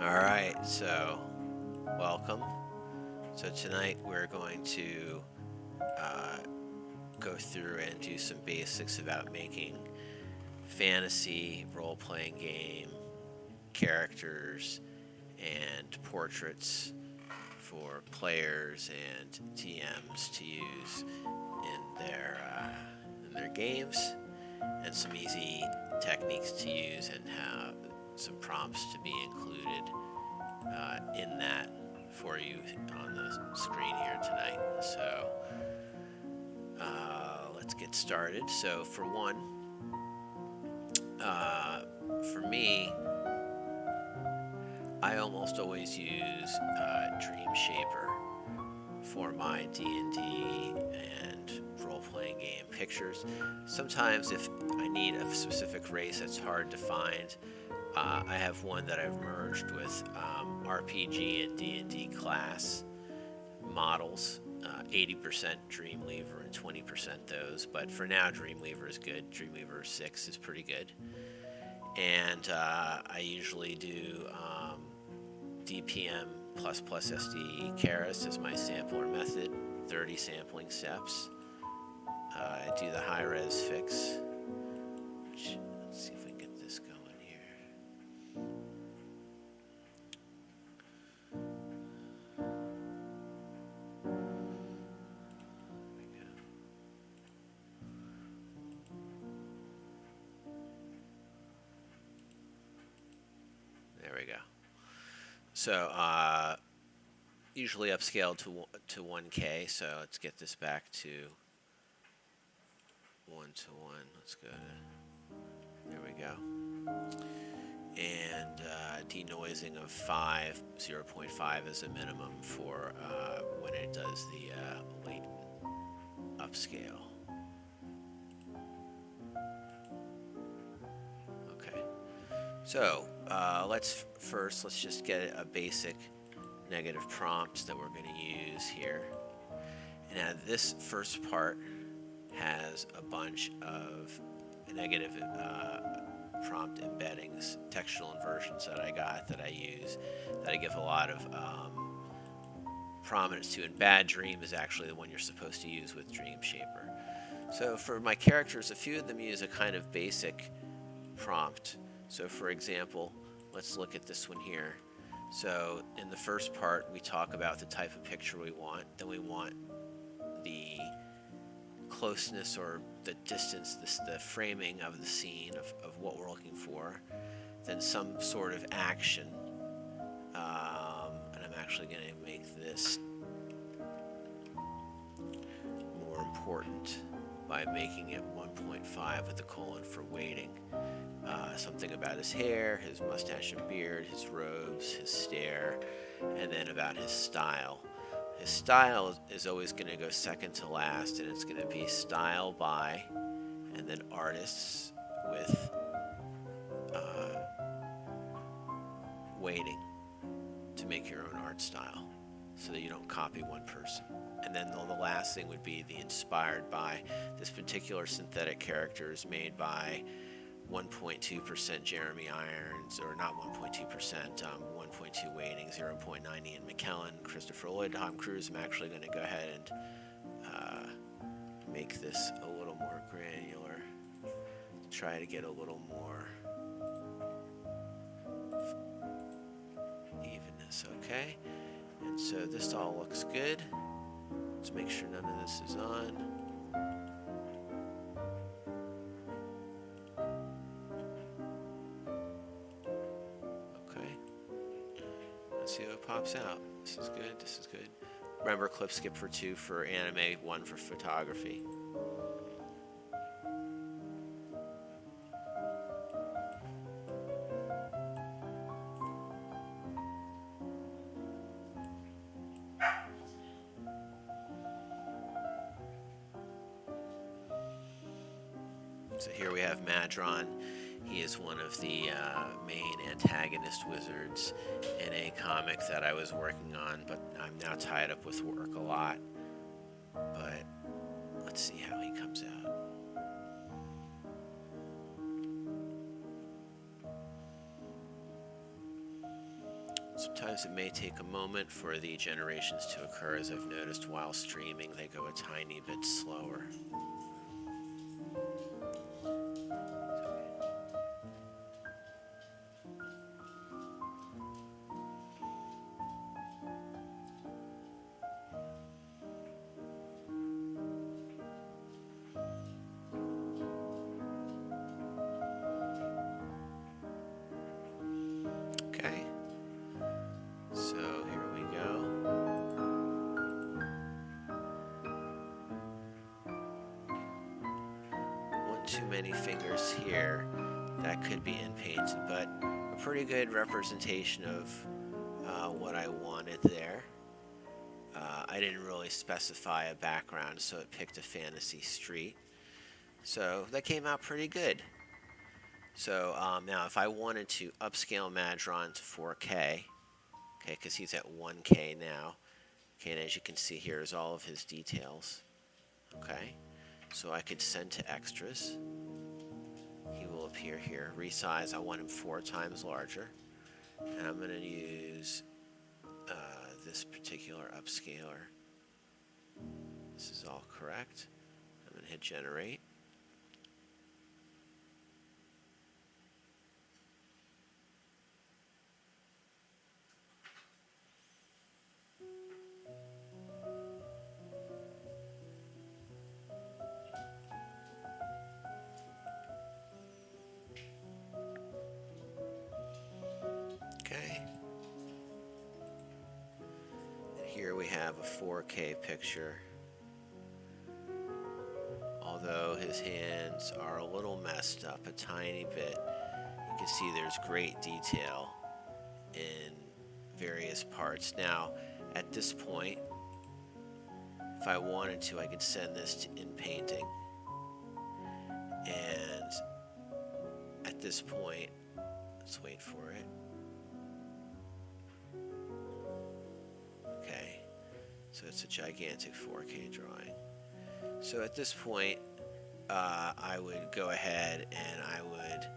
Alright, so welcome. So tonight we're going to uh, go through and do some basics about making fantasy role-playing game characters and portraits for players and TMs to use in their games, and some easy techniques to use and how some prompts to be included in that for you on the screen here tonight. So let's get started. So for me, I almost always use Dream Shaper for my D&D and role-playing game pictures. Sometimes if I need a specific race that's hard to find, I have one that I've merged with RPG and D&D class models. 80% Dreamweaver and 20% those, but for now Dreamweaver is good. Dreamweaver 6 is pretty good. And I usually do DPM ++SD Keras as my sampler method, 30 sampling steps. I do the high-res fix. Let's see if we can get this going here. There we go. So usually upscaled to 1K. So let's get this back to 1 to 1. Let's go to, there we go. And denoising of 5, 0.5 is a minimum for when it does the latent upscale. Okay. So let's just get a basic negative prompt that we're going to use here. And now this first part has a bunch of negative prompt embeddings, textual inversions that I got that I use, that I give a lot of prominence to. And Bad Dream is actually the one you're supposed to use with Dream Shaper. So for my characters, a few of them use a kind of basic prompt. So for example, let's look at this one here. So in the first part, we talk about the type of picture we want. Then we want the closeness or the distance, the framing of the scene of what we're looking for. Then some sort of action. And I'm actually going to make this more important by making it 1.5 with the colon for weighting. Something about his hair, his mustache and beard, his robes, his stare, and then about his style. His style is always going to go second to last, and it's going to be style by, and then artists with weighting to make your own art style so that you don't copy one person. And then the last thing would be the inspired by. This particular synthetic character is made by 1.2% Jeremy Irons, or not 1.2%, 1.2 weighting, 0.9 Ian McKellen, Christopher Lloyd, Tom Cruise. I'm actually going to go ahead and make this a little more granular, try to get a little more evenness, okay? And so this all looks good. Let's make sure none of this is on. See what pops out. This is good. This is good. Remember, clip skip for 2 for anime, 1 for photography. So here we have Madron. He is one of the main antagonist wizards in a comic that I was working on, but I'm now tied up with work a lot. But let's see how he comes out. Sometimes it may take a moment for the generations to occur, as I've noticed while streaming, they go a tiny bit slower. Okay, so here we go. One too many fingers here. That could be in-painted, but a pretty good representation of what I wanted there. I didn't really specify a background, so it picked a fantasy street. So that came out pretty good. So now if I wanted to upscale Madron to 4K, okay, because he's at 1K now, okay, and as you can see here is all of his details, okay, so I could send to extras. He will appear here. Resize, I want him 4 times larger, and I'm going to use this particular upscaler. This is all correct. I'm going to hit generate. Okay. And here we have a 4K picture. Although his hands are a little messed up a tiny bit, you can see there's great detail in various parts. Now, at this point, if I wanted to, I could send this to in-painting. And at this point, let's wait for it. Okay, so it's a gigantic 4K drawing. So at this point, I would go ahead and I would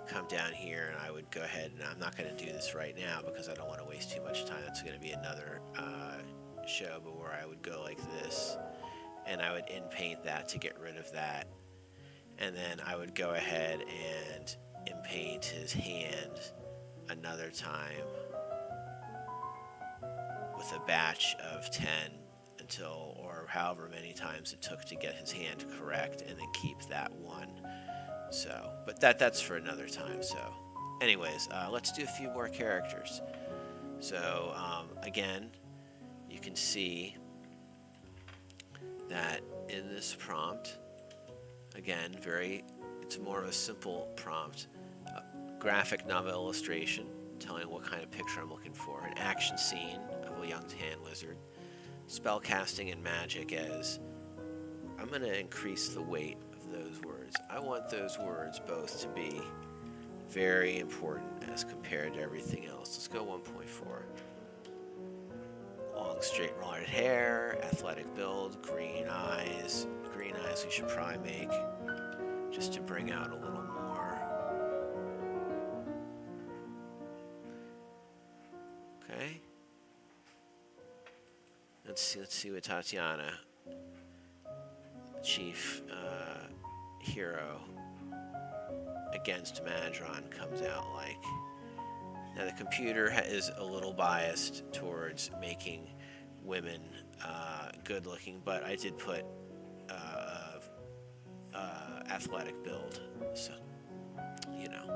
come down here and I would go ahead, and I'm not going to do this right now because I don't want to waste too much time. That's going to be another show, but where I would go like this and I would in-paint that to get rid of that. And then I would go ahead and in-paint his hand another time with a batch of 10 until, or however many times it took to get his hand correct, and then keep that one. So, but that's for another time. So anyways, let's do a few more characters. So again, you can see that in this prompt, again, it's more of a simple prompt. Graphic novel illustration, telling what kind of picture I'm looking for. An action scene of a young tan wizard. Spellcasting and magic as I'm going to increase the weight of those words. I want those words both to be very important as compared to everything else. Let's go 1.4. Long, straight, rolled hair, athletic build, green eyes. Green eyes we should probably make just to bring out a little more. Okay. Let's see what Tatiana, chief hero against Madron, comes out like. Now the computer is a little biased towards making women good looking, but I did put athletic build, so you know.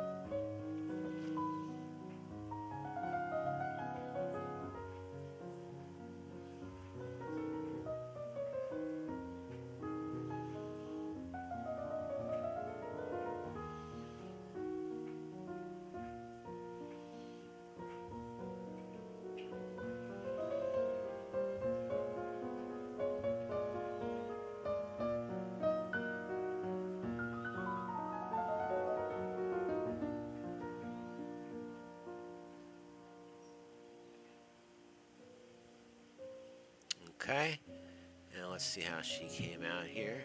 Okay, now let's see how she came out here.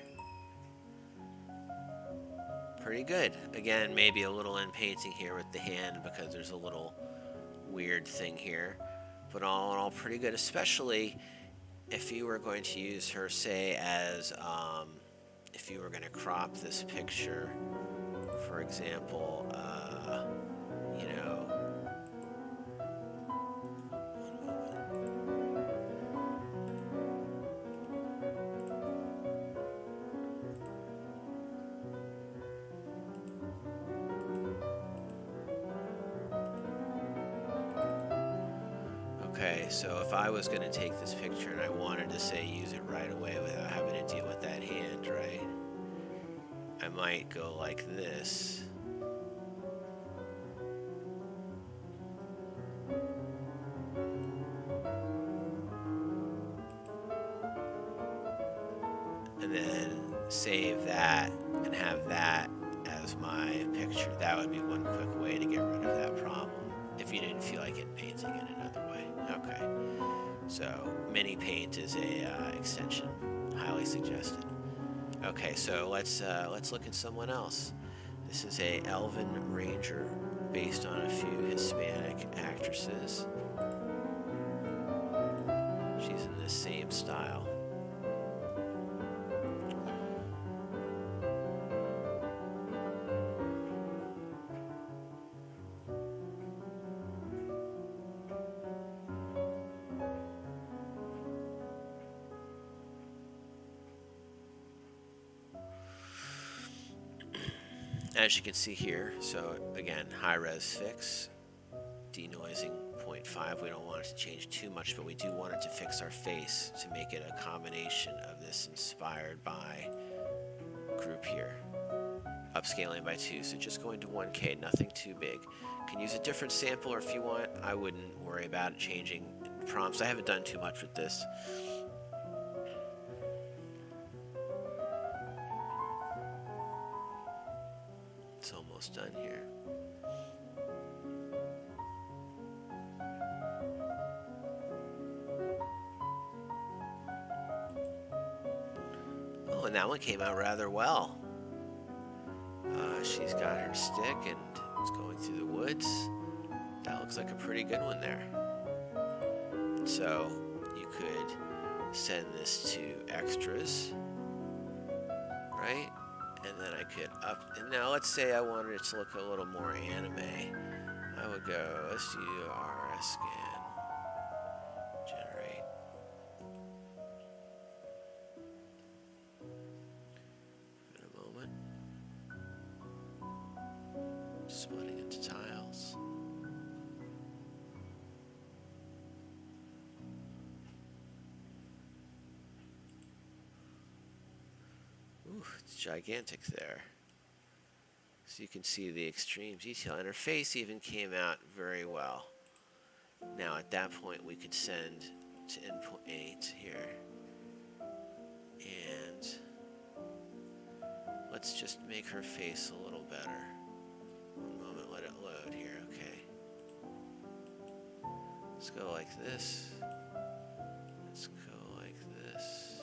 Pretty good. Again, maybe a little in painting here with the hand because there's a little weird thing here, but all in all pretty good, especially if you were going to use her, say, as, if you were going to crop this picture, for example, you know, okay, so if I was going to take this picture and I wanted to, say, use it right away without having to deal with that hand, right? I might go like this. And then save that and have that as my picture. That would be one quick way to get rid of that problem if you didn't feel like it painting it another way. Okay, so Mini Paint is a extension, highly suggested. Okay, so let's look at someone else. This is a Elven Ranger based on a few Hispanic actresses. She's in this same style. As you can see here, so again, high res fix, denoising 0.5. We don't want it to change too much, but we do want it to fix our face to make it a combination of this inspired by group here. Upscaling by 2, so just going to 1K, nothing too big. You can use a different sampler if you want. I wouldn't worry about it changing prompts. I haven't done too much with this. It's almost done here. Oh, and that one came out rather well. She's got her stick and it's going through the woods. That looks like a pretty good one there. So you could send this to extras, right? And then I could and now let's say I wanted it to look a little more anime. I would go, let's do RS scan, generate. In a moment. Splitting into tiles. Ooh, it's gigantic there. So you can see the extreme detail. And her face even came out very well. Now at that point we could send to input 8 here. And let's just make her face a little better. One moment, let it load here, okay. Let's go like this. Let's go like this.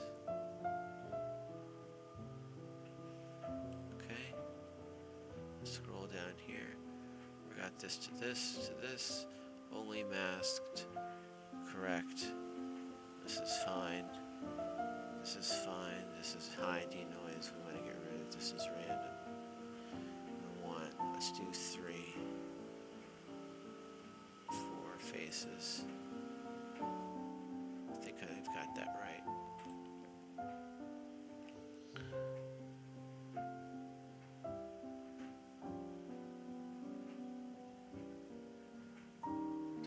Okay. Scroll down here. We got this to this to this. Only masked. Correct. This is fine. This is fine. This is high denoise. We want to get rid of this. Is random. We want, let's do 3. 4 faces. I think I've got that right.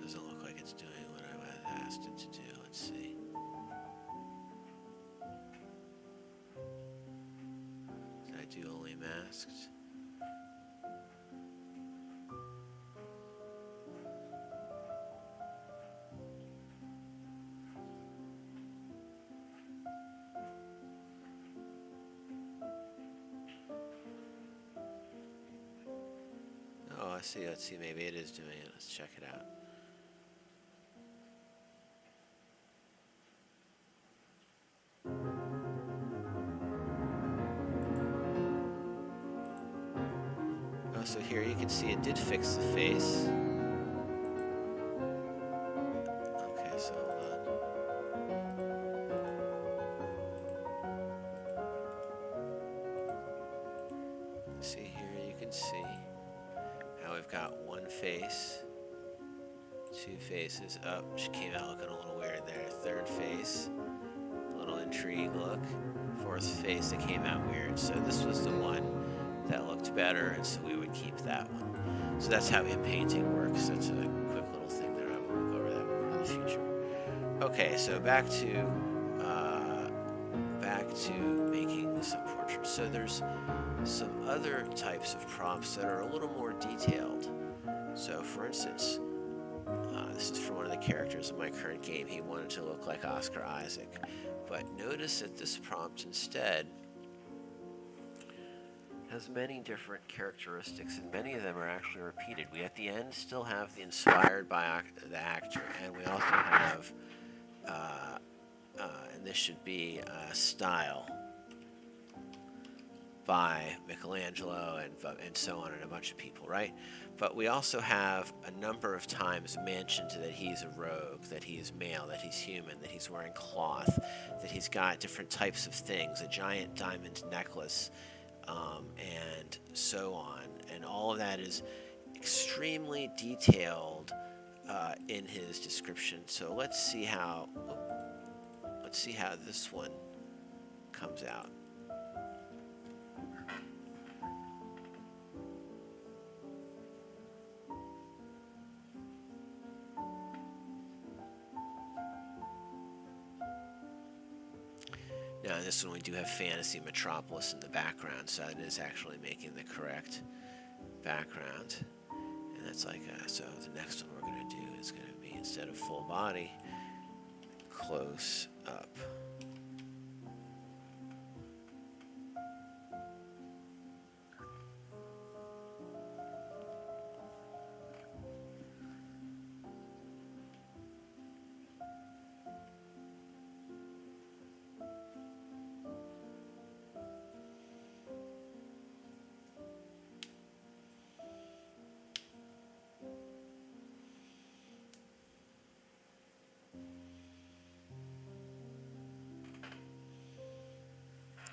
Doesn't look like it's doing what I asked it to do. Let's see. Did I do only masked? Oh, I see. Let's see. Maybe it is doing it. Let's check it out. Oh, so here you can see it did fix the face. See here, you can see how we've got one face, two faces. Oh, she came out looking a little weird there. Third face, a little intrigued look. Fourth face that came out weird. So this was the one that looked better, and so we would keep that one. So that's how in-painting works. That's a quick little thing there. I will go over that more in the future. Okay, so back to making some portraits. So there's some other types of prompts that are a little more detailed. So for instance, this is for one of the characters in my current game. He wanted to look like Oscar Isaac. But notice that this prompt instead has many different characteristics, and many of them are actually repeated. We at the end still have the inspired by the actor, and we also have, and this should be style by Michelangelo and so on, and a bunch of people, right? But we also have a number of times mentioned that he's a rogue, that he is male, that he's human, that he's wearing cloth, that he's got different types of things, a giant diamond necklace, and so on. And all of that is extremely detailed in his description. So let's see how this one comes out. Now in this one we do have Fantasy Metropolis in the background, so it is actually making the correct background. And that's like, so the next one we're going to do is going to be, instead of full body, close up.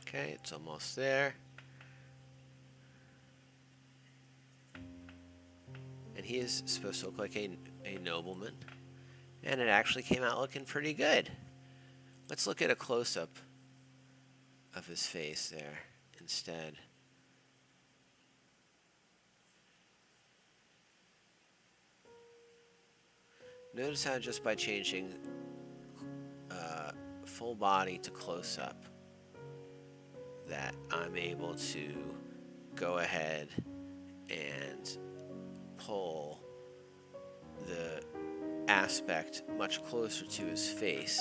Okay, it's almost there. And he is supposed to look like a nobleman. And it actually came out looking pretty good. Let's look at a close-up of his face there instead. Notice how just by changing full body to close-up, that I'm able to go ahead and pull the aspect much closer to his face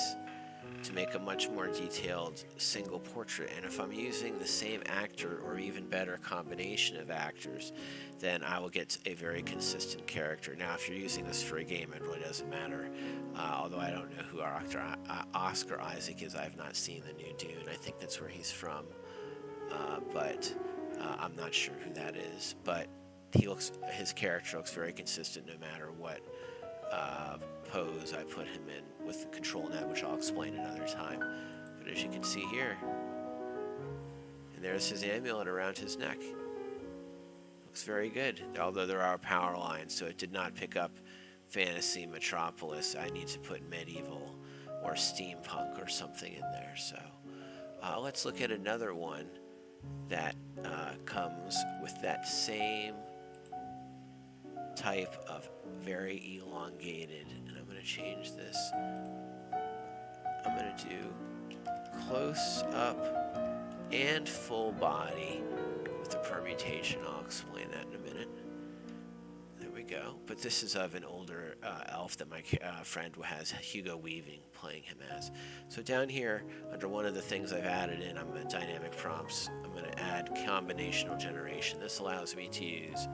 to make a much more detailed single portrait. And if I'm using the same actor or even better combination of actors, then I will get a very consistent character. Now if you're using this for a game, it really doesn't matter. Although I don't know who our actor Oscar Isaac is. I have not seen the new Dune. I think that's where he's from. But I'm not sure who that is. But his character looks very consistent no matter what pose I put him in with the control net, which I'll explain another time. But as you can see here, and there's his amulet around his neck. Looks very good, although there are power lines, so it did not pick up Fantasy Metropolis. I need to put medieval or steampunk or something in there. So let's look at another one that comes with that same type of very elongated, and I'm going to change this. I'm going to do close up and full body with the permutation. I'll explain that in a minute. There we go. But this is of an older elf that my friend has Hugo Weaving playing him as. So down here, under one of the things I've added in, I'm in dynamic prompts. I'm going to add combinational generation. This allows me to use,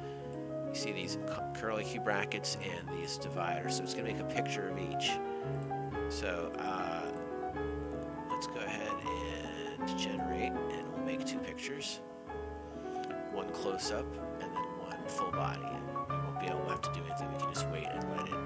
you see these curly Q brackets and these dividers. So it's going to make a picture of each. So let's go ahead and generate, and we'll make two pictures. One close up and then one full body. We won't be able to have to do anything. We can just wait and let it go.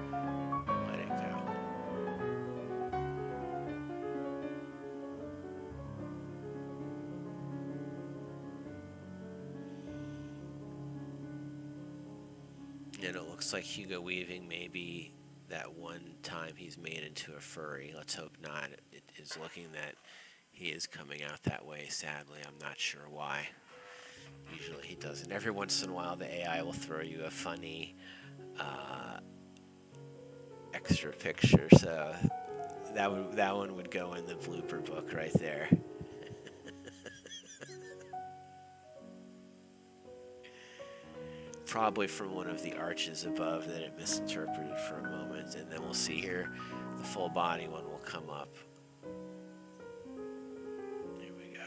And it looks like Hugo Weaving may be that one time he's made into a furry. Let's hope not. It is looking that he is coming out that way, sadly. I'm not sure why. Usually he doesn't. Every once in a while, the AI will throw you a funny extra picture, so that one would go in the blooper book right there. Probably from one of the arches above that it misinterpreted for a moment, and then we'll see here the full body one will come up. Here we go.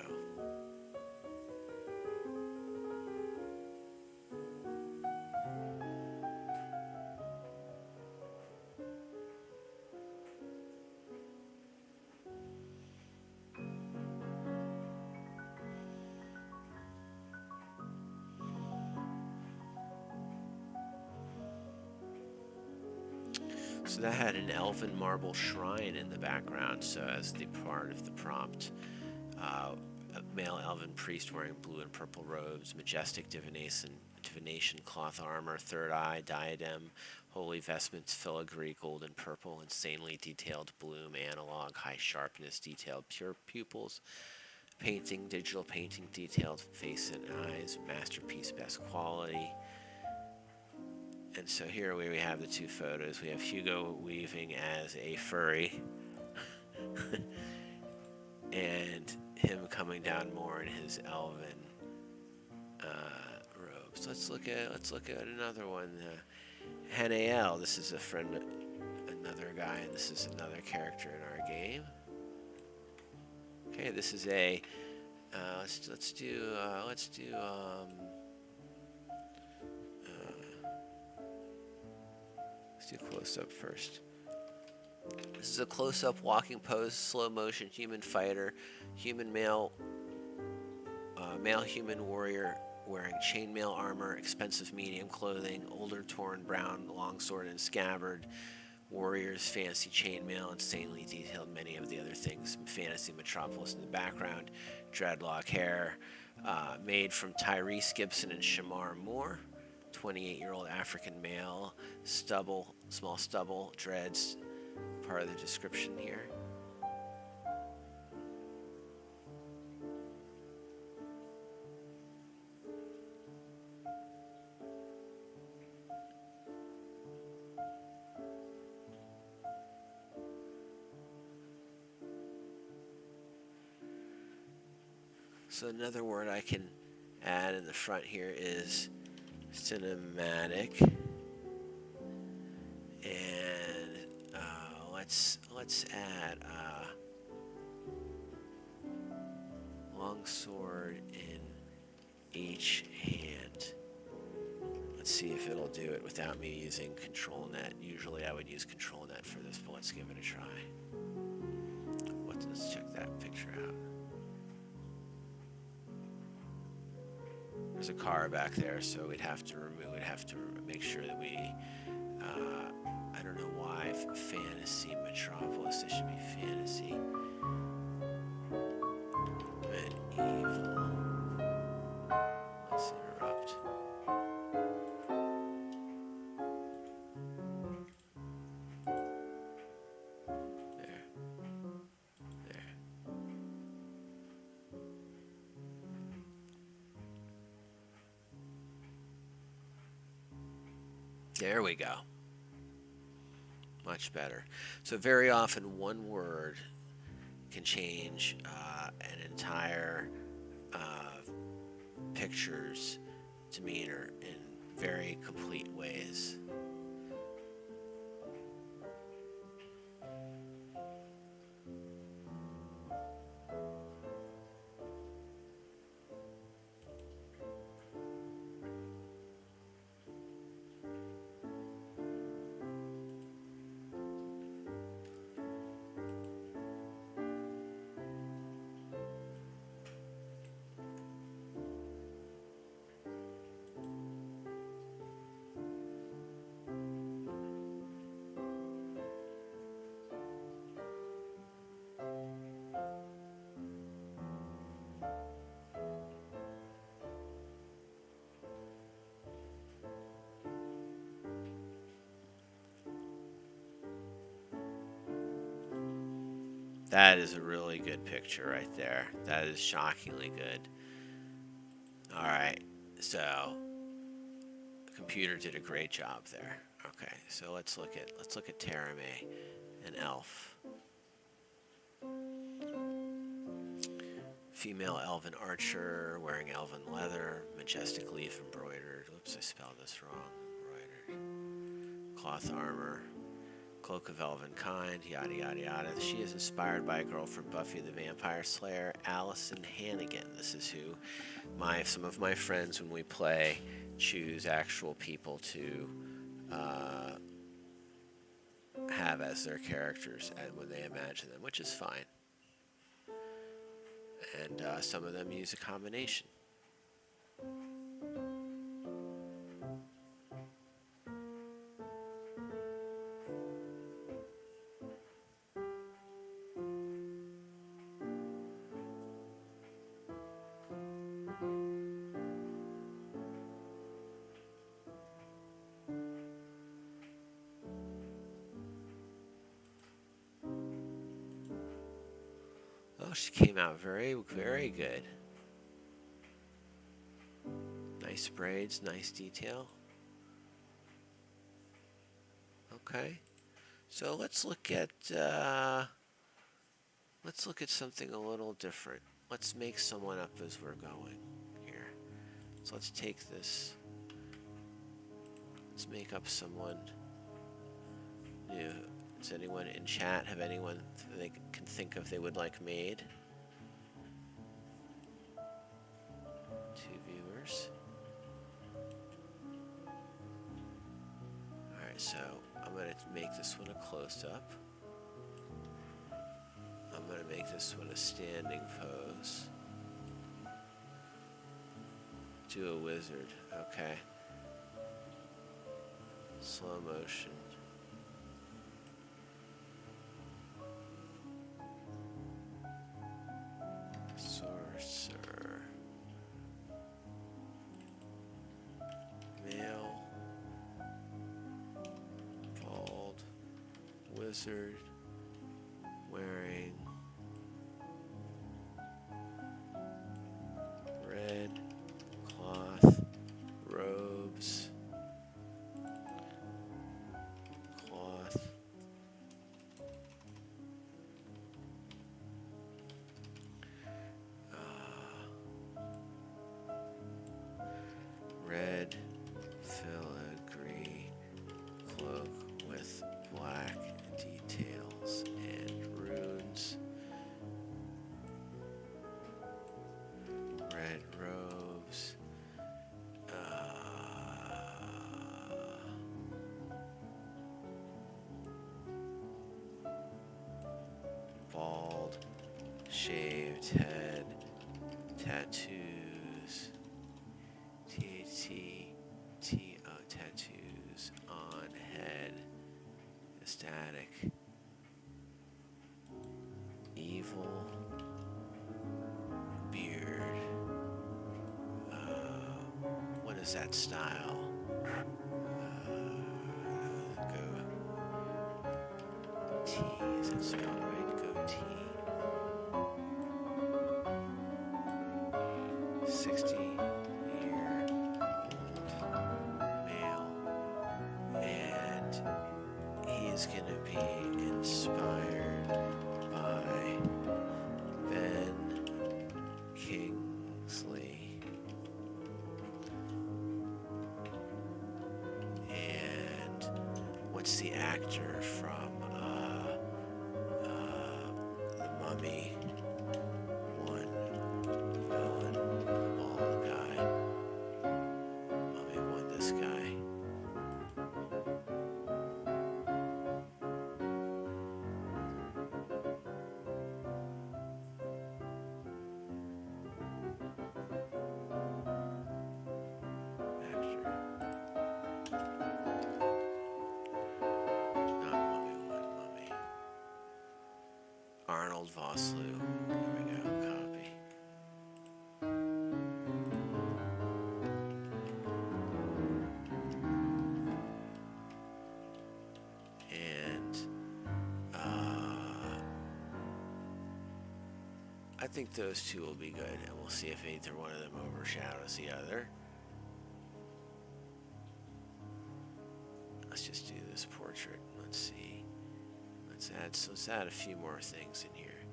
So that had an elven marble shrine in the background, so as the part of the prompt. A male elven priest wearing blue and purple robes, majestic divination cloth armor, third eye, diadem, holy vestments, filigree, gold and purple, insanely detailed bloom, analog, high sharpness, detailed pure pupils, painting, digital painting, detailed face and eyes, masterpiece, best quality. And so here we have the two photos. We have Hugo Weaving as a furry, and him coming down more in his elven robes. Let's look at another one. Hanael. This is a friend, another guy, and this is another character in our game. Okay, this is a. Let's do close up first. This is a close up walking pose, slow motion human fighter, human male human warrior wearing chainmail armor, expensive medium clothing, older torn brown longsword and scabbard, warriors, fancy chainmail, insanely detailed, many of the other things, fantasy metropolis in the background, dreadlock hair, made from Tyrese Gibson and Shamar Moore. 28-year-old African male, stubble, small stubble, dreads, part of the description here. So another word I can add in the front here is cinematic, and let's add long sword in each hand. Let's see if it'll do it without me using control net. Usually I would use control net for this, but let's give it a try. Let's check that picture out. There's a car back there, so we'd have to make sure that we, I don't know why, fantasy metropolis, it should be fantasy. Medieval. Let's interrupt. There we go. Much better. So very often one word can change an entire picture's demeanor in very complete ways. That is a really good picture right there. That is shockingly good. All right, so the computer did a great job there. Okay, so let's look at Terame and Elf. Female elven archer wearing elven leather, majestic leaf embroidered. Whoops, I spelled this wrong. Embroidered. Cloth armor. Cloak of elven kind, yada yada yada. She is inspired by a girl from Buffy the Vampire Slayer, Allison Hannigan. This is who some of my friends, when we play, choose actual people to have as their characters and when they imagine them, which is fine. And some of them use a combination. Oh, she came out very, very good. Nice braids, nice detail. Okay, so let's look at something a little different. Let's make someone up as we're going here. So let's take this. Let's make up someone new. Does anyone in chat have anyone they can think of they would like made? 2 viewers. Alright, so I'm going to make this one a close-up. I'm going to make this one a standing pose. Do a wizard, okay. Slow motion. Sorcerer. Male. Bald. Wizard. Wearing red cloth robes. Red filigree cloak with black details and runes. Red robes. Bald, shaved head, tattoos. Tattoos on head. Ecstatic. Evil. Beard. What is that style? Goatee. Is that spelled right? Goatee. 60-year-old male, and he's gonna be inspired by Ben Kingsley. And what's the actor from The Mummy? One villain, bald guy. Mummy won this guy. Arnold Vosloo. There we go. Copy. And I think those two will be good, and we'll see if either one of them overshadows the other. Let's just do this portrait. Let's see. Let's add a few more things in here.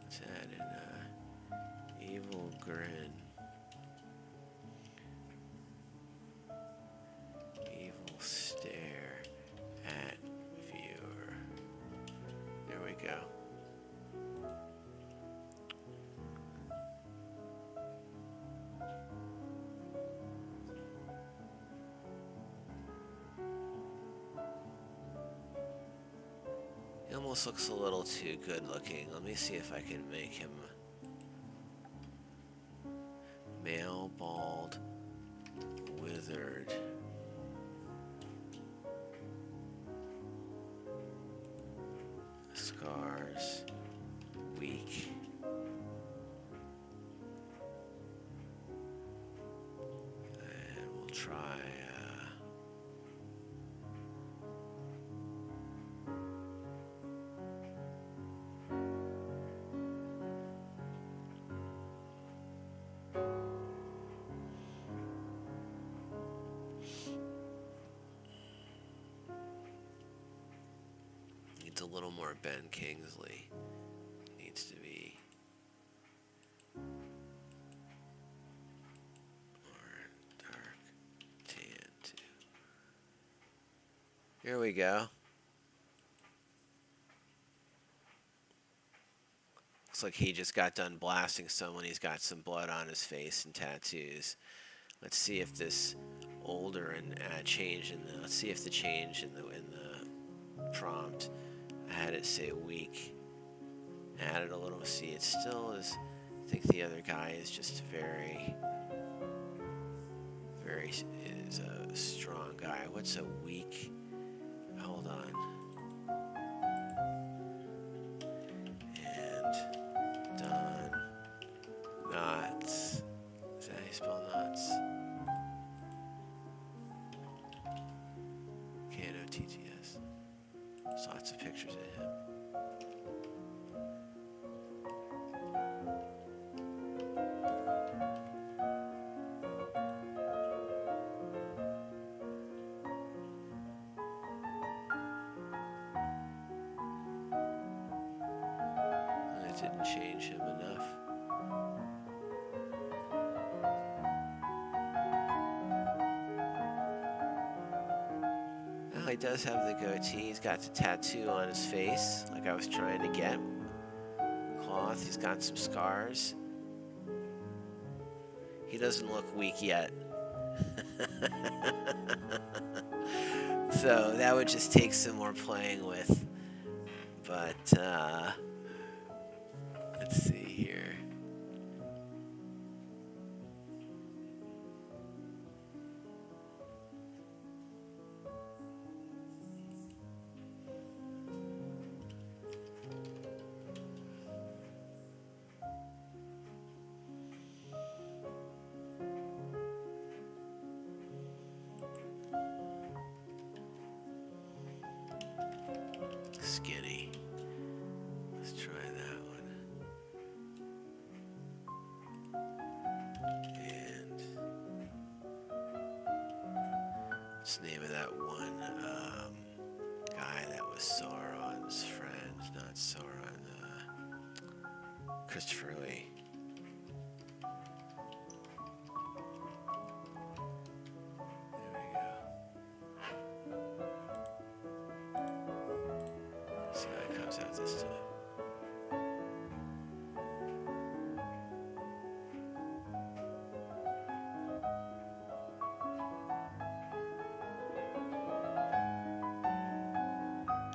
Let's add an evil grin. Evil stare at viewer. There we go. He almost looks a little too good looking. Let me see if I can make him male, bald, withered. Scars, weak. And we'll try needs a little more Ben Kingsley. Needs to be more dark tan too. Here we go. Looks like he just got done blasting someone. He's got some blood on his face and tattoos. Let's see if this older and change in the. Let's see if the change in the prompt. I had it say weak. Added a little. See, it still is. I think the other guy is just very is a strong guy. What's a weak? Hold on. And Don Knotts. Is that how you spell Knotts? K-N-O-T-T-S. There's lots of pictures of him. That didn't change him enough. Well, he does have the goatee. He's got the tattoo on his face, like I was trying to get. Cloth. He's got some scars. He doesn't look weak yet. So that would just take some more playing with. But let's see here. Skinny. Let's try that one. And what's the name of that one guy that was Sauron's friend? Not Sauron. Christopher Lee. See how it comes out this time.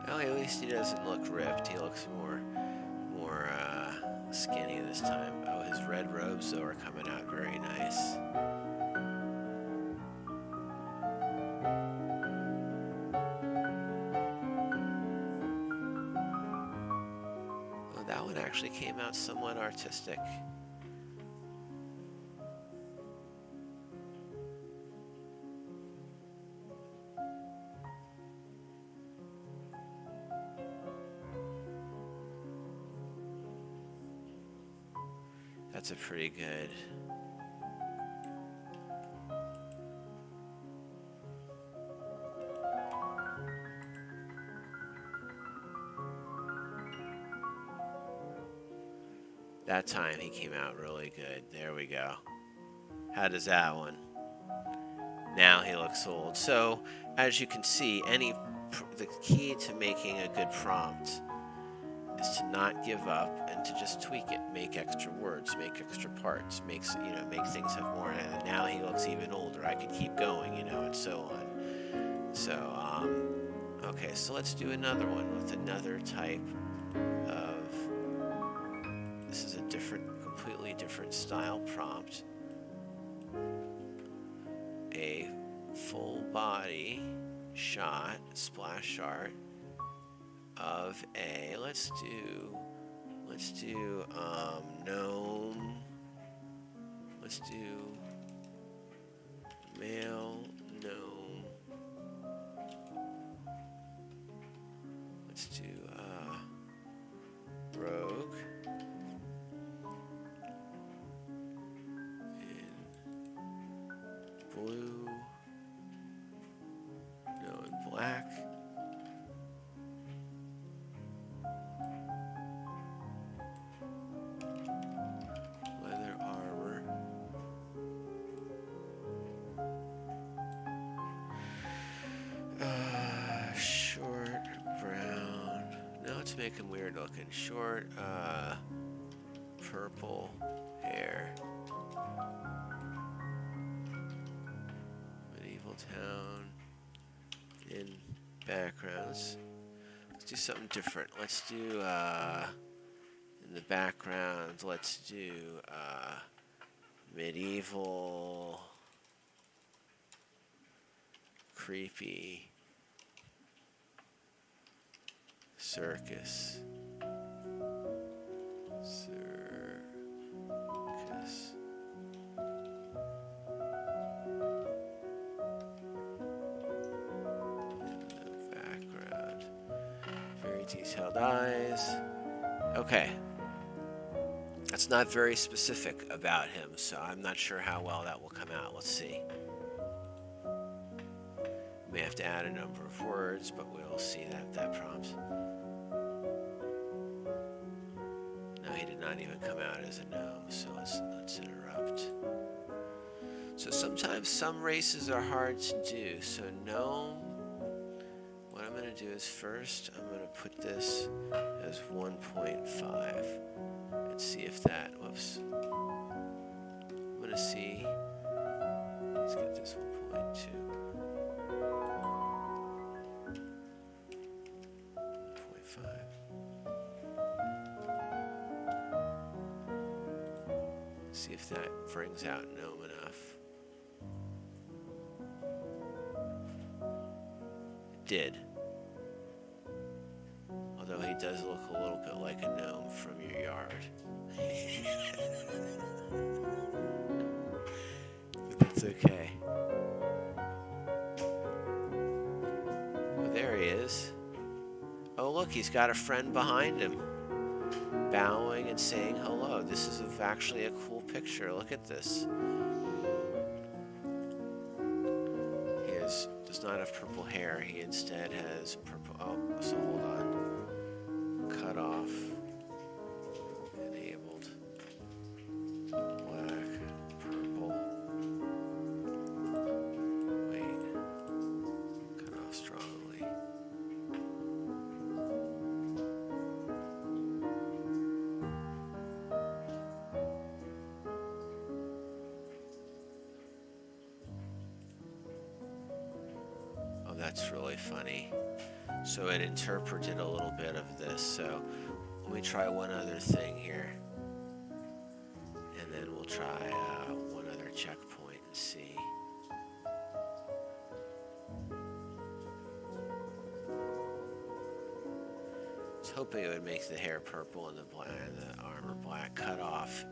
Well, at least he doesn't look ripped. He looks more skinny this time. Oh, his red robes though are coming out very nice. That one actually came out somewhat artistic. That's a pretty good. That time he came out really good. There we go. How does that one? Now he looks old. So, as you can see, the key to making a good prompt is to not give up and to just tweak it. Make extra words, make extra parts, make things have more. And now he looks even older. I could keep going, and so on. So, okay, so let's do another one with another type of. This is a completely different style prompt. A full body shot, splash art of let's do gnome. Let's do male gnome. Let's do rogue. Blue, no, in black. Leather armor. Short, brown. Now let's make him weird looking. Short, purple hair. Town in backgrounds. Let's do something different. Let's do in the background. Let's do medieval, creepy circus. Detailed eyes. Okay. That's not very specific about him, so I'm not sure how well that will come out. Let's see. We may have to add a number of words, but we'll see that prompt. No, he did not even come out as a gnome, so let's interrupt. So sometimes some races are hard to do. So gnome. What I'm going to do is first I'm going to put this as 1.5 and see if that, whoops. I'm going to see, let's get this 1.2. 1.5. See if that brings out gnome enough. It did. Although he does look a little bit like a gnome from your yard. But that's okay. Oh, there he is. Oh, look, he's got a friend behind him. Bowing and saying hello. This is actually a cool picture. Look at this. He does not have purple hair. He instead has purple. Oh, so hold on. Cut off. Enabled. Black. Purple. Wait. Cut off strongly. Oh, that's really funny. So it interpreted a little bit of this. So let me try one other thing here. And then we'll try one other checkpoint and see. I was hoping it would make the hair purple and the armor black. Cut off.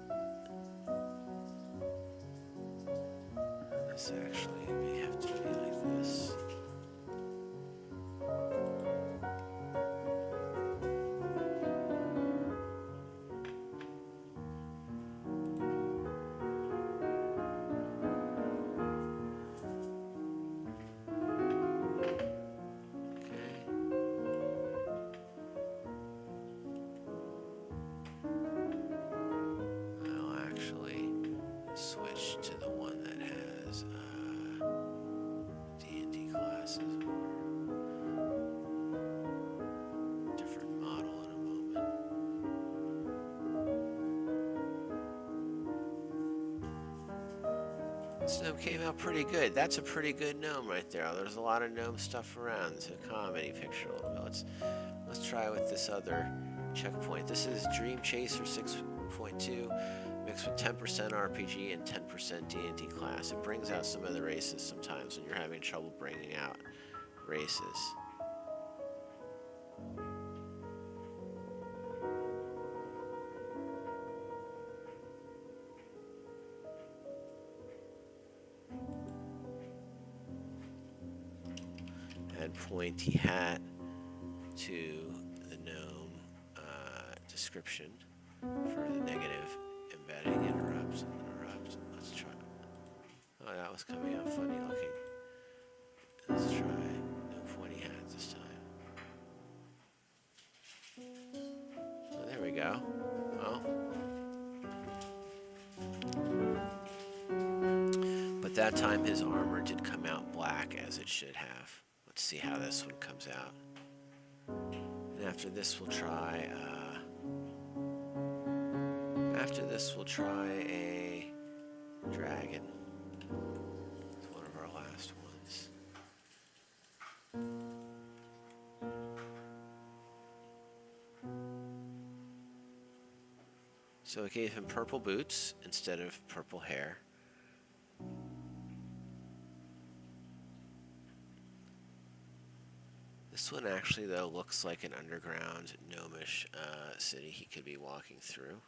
This actually may have to be like this. switch to the one that has D&D classes or different model in a moment. This gnome came out pretty good. That's a pretty good gnome right there. There's a lot of gnome stuff around. It's a comedy picture a little bit. Let's try with this other checkpoint. This is Dream Chaser 6.2 mixed with 10% RPG and 10% D&D class. It brings out some of the races sometimes when you're having trouble bringing out races. Add pointy hat to the gnome description for the negative embedding. Interrupt. Let's try. Oh, that was coming out funny looking. Let's try no pointy hat this time. Oh, there we go. Well, but that time his armor did come out black as it should have. Let's see how this one comes out. And after this we'll try a dragon. It's one of our last ones. So it gave him purple boots instead of purple hair. This one actually, though, looks like an underground gnomish city he could be walking through.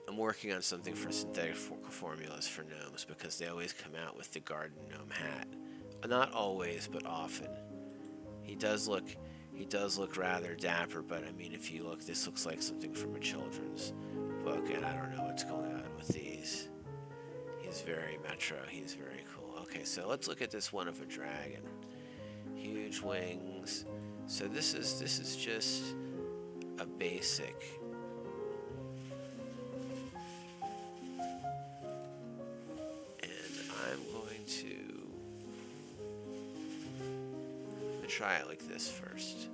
I'm working on something for synthetic formulas for gnomes because they always come out with the garden gnome hat. Not always, but often. He does look rather dapper, but I mean, if you look, this looks like something from a children's book, and I don't know what's going on with these. He's very metro. He's very cool. Okay, so let's look at this one of a dragon. Huge wings. So this is just a basic. Try it like this first.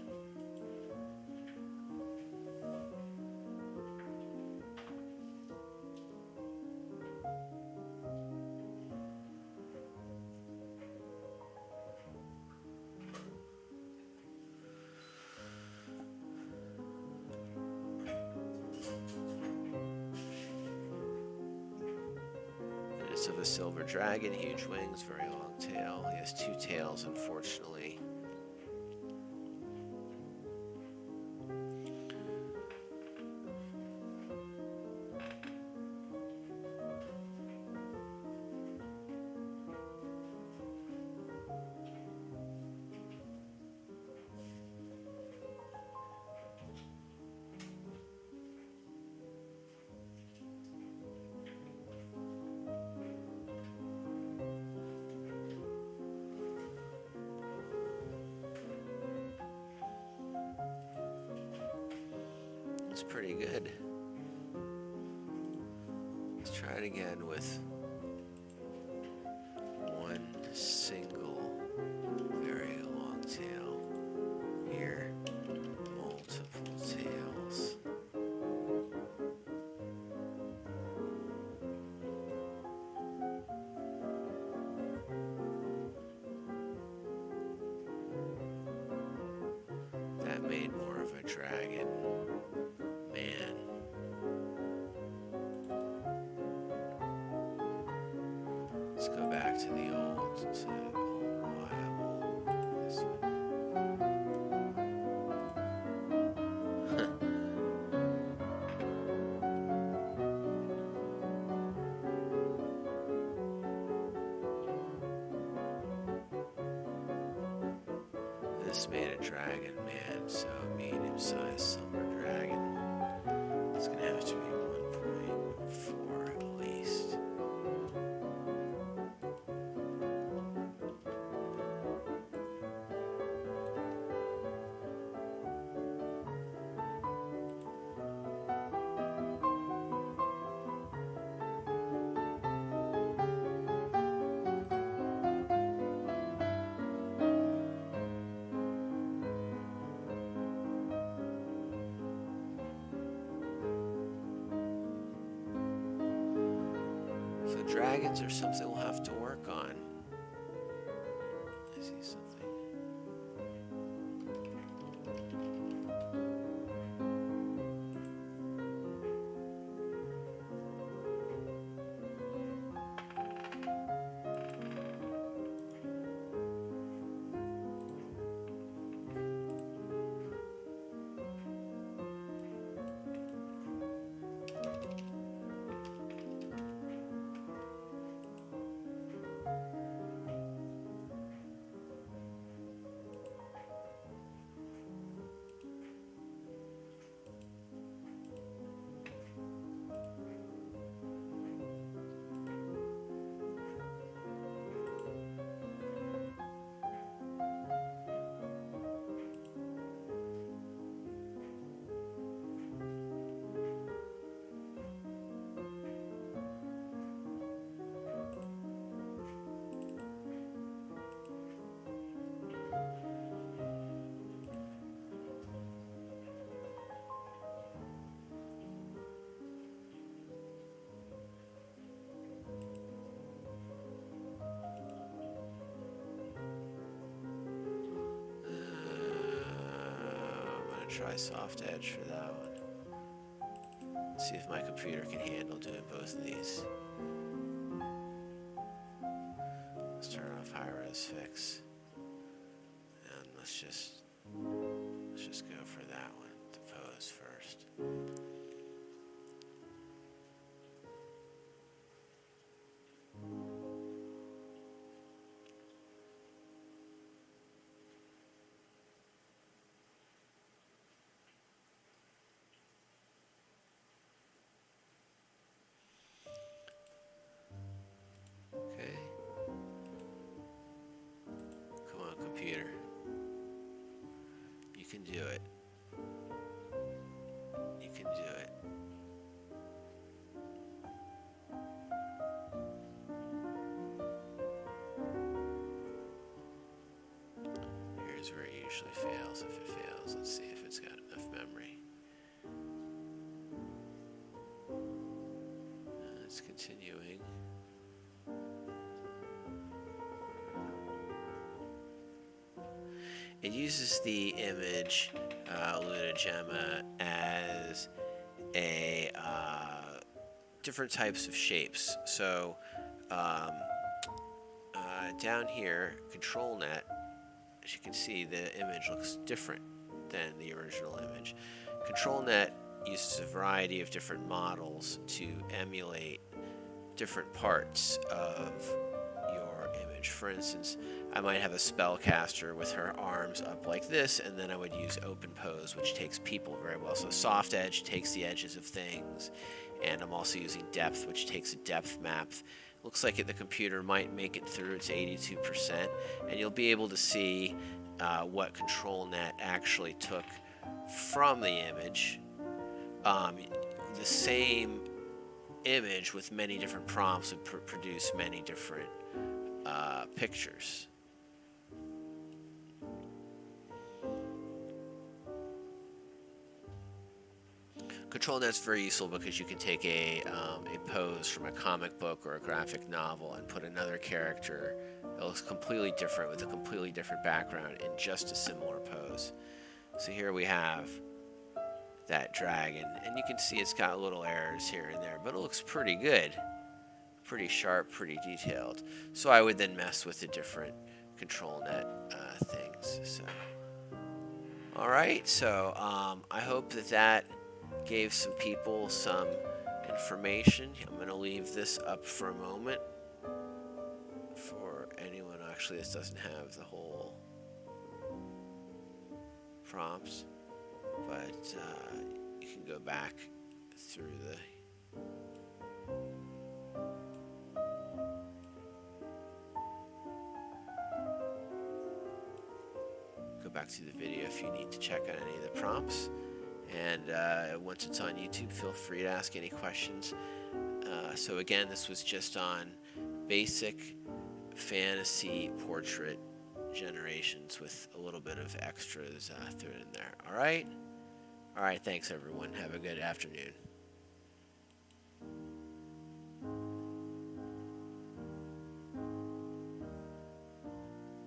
It's of a silver dragon, huge wings, very long tail. He has two tails, unfortunately. It's pretty good. Let's try it again with one single very long tail. Here, multiple tails. That made more of a dragon. Man. Let's go back to the old, reliable. This one. This made a dragon, man, so medium-sized silver dragon. It's gonna have to be 1.4 at least. dragons are something we'll have to work on. I see something. Try soft edge for that one. See if my computer can handle doing both of these. Let's turn off high res fix. And let's just go for that one to pose first. Computer. You can do it. You can do it. Here's where it usually fails. If it fails, let's see if it's got enough memory. It's continuing. It uses the image Luna Gemma as a different types of shapes. So down here, ControlNet, as you can see, the image looks different than the original image. ControlNet uses a variety of different models to emulate different parts of your image. For instance, I might have a spellcaster with her arms up like this, and then I would use open pose, which takes people very well. So soft edge takes the edges of things, and I'm also using depth, which takes a depth map. Looks like the computer might make it through its 82%, and you'll be able to see what ControlNet actually took from the image. The same image with many different prompts would produce many different pictures. ControlNet's very useful because you can take a pose from a comic book or a graphic novel and put another character that looks completely different with a completely different background in just a similar pose. So here we have that dragon, and you can see it's got little errors here and there, but it looks pretty good, pretty sharp, pretty detailed. So I would then mess with the different ControlNet things. So, all right, so I hope that gave some people some information. I'm going to leave this up for a moment for anyone. Actually, this doesn't have the whole prompts, but you can go back through the video if you need to check out any of the prompts. And once it's on YouTube, feel free to ask any questions. So again, this was just on basic fantasy portrait generations with a little bit of extras thrown in there. All right? All right, thanks everyone. Have a good afternoon.